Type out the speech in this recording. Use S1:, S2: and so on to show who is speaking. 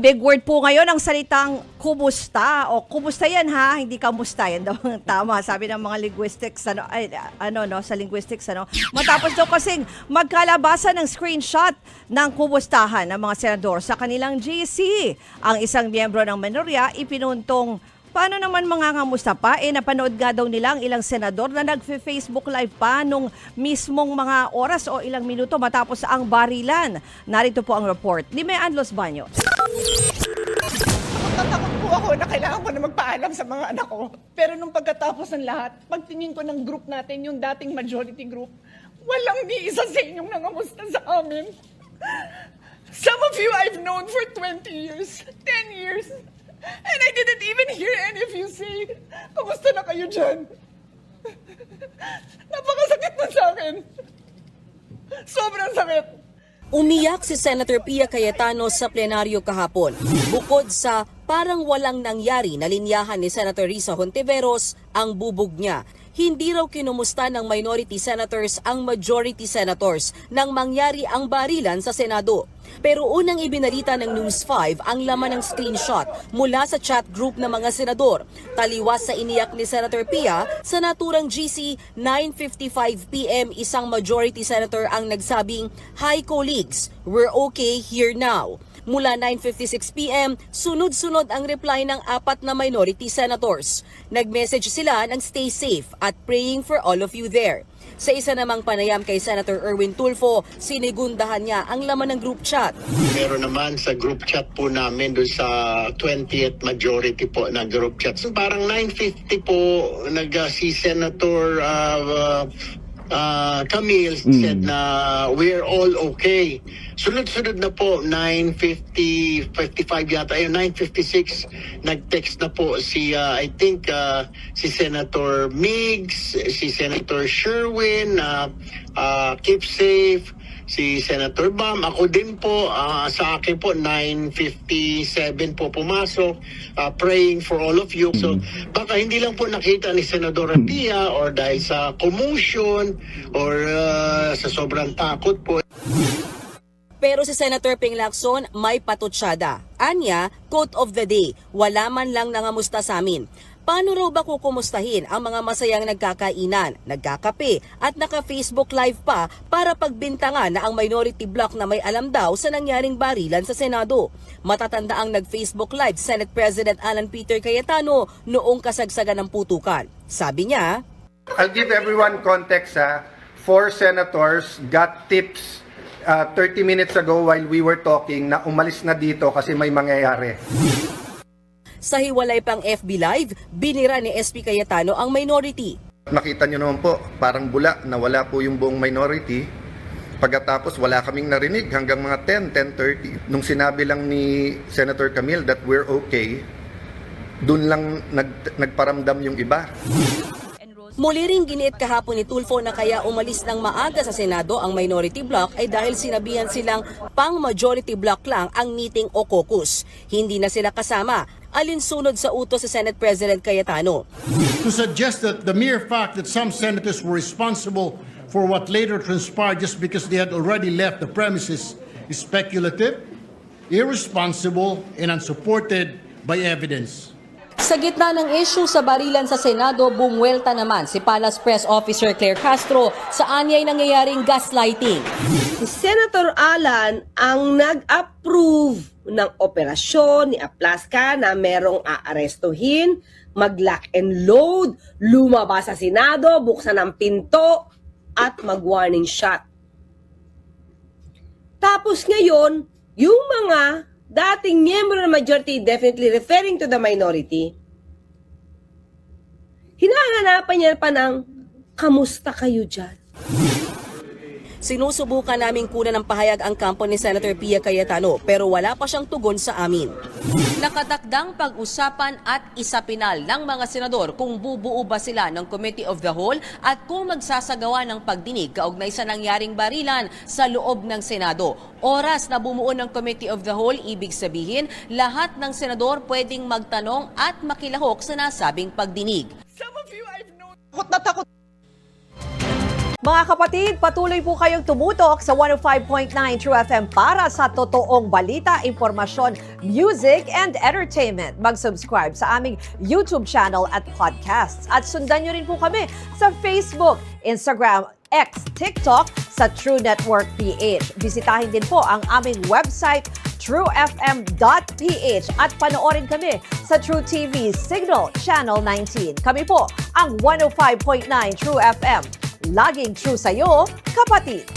S1: Big word po ngayon ang salitang kumusta o kumusta yan ha, hindi kamusta yan daw ang tama sabi ng mga linguistics sa linguistics matapos daw kasing magkalabasan ng screenshot ng kumustahan ng mga senador sa kanilang GC. Ang isang miyembro ng minorya ipinuntong paano naman mangangamusta pa? Napanood nga daw nila ang ilang senador na nagfe-Facebook live pa nung mismong mga oras o ilang minuto matapos ang barilan. Narito po ang report ni Mean Los Baños.
S2: Natatakot po ako na kailangan ko na magpaalam sa mga anak ko. Pero nung pagkatapos ng lahat, pagtingin ko ng group natin, yung dating majority group, walang ni isa sa inyong nangamusta sa amin. Some of you I've known for 20 years, 10 years. And I didn't even hear any of you say, kamusta na kayo dyan? Napakasakit na sa akin. Sobrang sakit.
S3: Umiyak si Senator Pia Cayetano sa plenaryo kahapon. Bukod sa parang walang nangyari na linyahan ni Senator Risa Hontiveros ang bubog niya. Hindi raw kinumusta ng minority senators ang majority senators nang mangyari ang barilan sa Senado. Pero unang ibinalita ng News 5 ang laman ng screenshot mula sa chat group ng mga senador. Taliwas sa iniyak ni Senator Pia, sa naturang GC 9:55 PM isang majority senator ang nagsabing, "Hi colleagues, we're okay here now." Mula 9:56 PM, sunod-sunod ang reply ng apat na minority senators. Nag-message sila ng stay safe at praying for all of you there. Sa isa namang panayam kay Senator Erwin Tulfo, sinigundahan niya ang laman ng group chat.
S4: Meron naman sa group chat po namin doon sa 20th majority po na group chat. So parang 9:50 po si Senator Camille said na we're all okay. Sunod-sunod na po 9:55 yata, 9:56 nag-text na po si I think si Senator Migs, si Senator Sherwin, keep safe, si Senator Bam, ako din po, sa akin po 9:57 po pumasok, praying for all of you. So baka hindi lang po nakita ni Senadora Pia or dahil sa commotion or sa sobrang takot po.
S3: Pero si Senator Ping Lacson may patutsyada. Anya, quote of the day, wala man lang nangamusta sa amin. Paano raw ba kukumustahin ang mga masayang nagkakainan, nagkakape at naka-Facebook live pa para pagbintangan na ang minority bloc na may alam daw sa nangyaring barilan sa Senado? Matatanda ang nag-Facebook live Senate President Alan Peter Cayetano noong kasagsagan ng putukan. Sabi niya,
S5: I'll give everyone context. 4 senators got tips 30 minutes ago while we were talking na umalis na dito kasi may mangyayari.
S3: Sa hiwalay pang FB Live, binira ni SP Cayetano ang minority.
S5: Nakita nyo naman po, parang bula na wala po yung buong minority. Pagkatapos wala kaming narinig hanggang mga 10:30. Nung sinabi lang ni Senator Camille that we're okay, dun lang nagparamdam yung iba.
S3: Muli ring giniit kahapon ni Tulfo na kaya umalis ng maaga sa Senado ang minority bloc ay dahil sinabihan silang pang-majority bloc lang ang meeting o caucus. Hindi na sila kasama, alinsunod sa utos sa Senate President Cayetano.
S6: To suggest that the mere fact that some senators were responsible for what later transpired just because they had already left the premises is speculative, irresponsible, and unsupported by evidence.
S3: Sa gitna ng issue sa barilan sa Senado, bumuelta naman si Palace Press Officer Claire Castro sa anyay nangyayaring gaslighting.
S7: Si Senator Alan ang nag-approve ng operasyon ni Aplaska na merong aarestuhin, mag-lock and load, lumabas sa Senado, buksan ang pinto, at mag-warning shot. Tapos ngayon, yung mga dating miyembro ng majority, definitely referring to the minority, hinahanapan niya pa ng, kamusta kayo dyan?
S3: Sinusubukan naming kunan ng pahayag ang kampo ni Senator Pia Cayetano pero wala pa siyang tugon sa amin. Nakatakdang pag-usapan at isapinal ng mga senador kung bubuo ba sila ng Committee of the Whole at kung magsasagawa ng pagdinig kaugnay sa nangyaring barilan sa loob ng Senado. Oras na bumuo ng Committee of the Whole, ibig sabihin lahat ng senador pwedeng magtanong at makilahok sa nasabing pagdinig.
S2: Some of you I've known. Takot na takot
S1: Mga kapatid, patuloy po kayong tumutok sa 105.9 True FM para sa totoong balita, impormasyon, music, and entertainment. Mag-subscribe sa aming YouTube channel at podcasts. At sundan nyo rin po kami sa Facebook, Instagram, X, TikTok sa True Network PH. Bisitahin din po ang aming website, truefm.ph at panoorin kami sa True TV Signal Channel 19. Kami po ang 105.9 True FM. Laging true sa'yo, kapatid.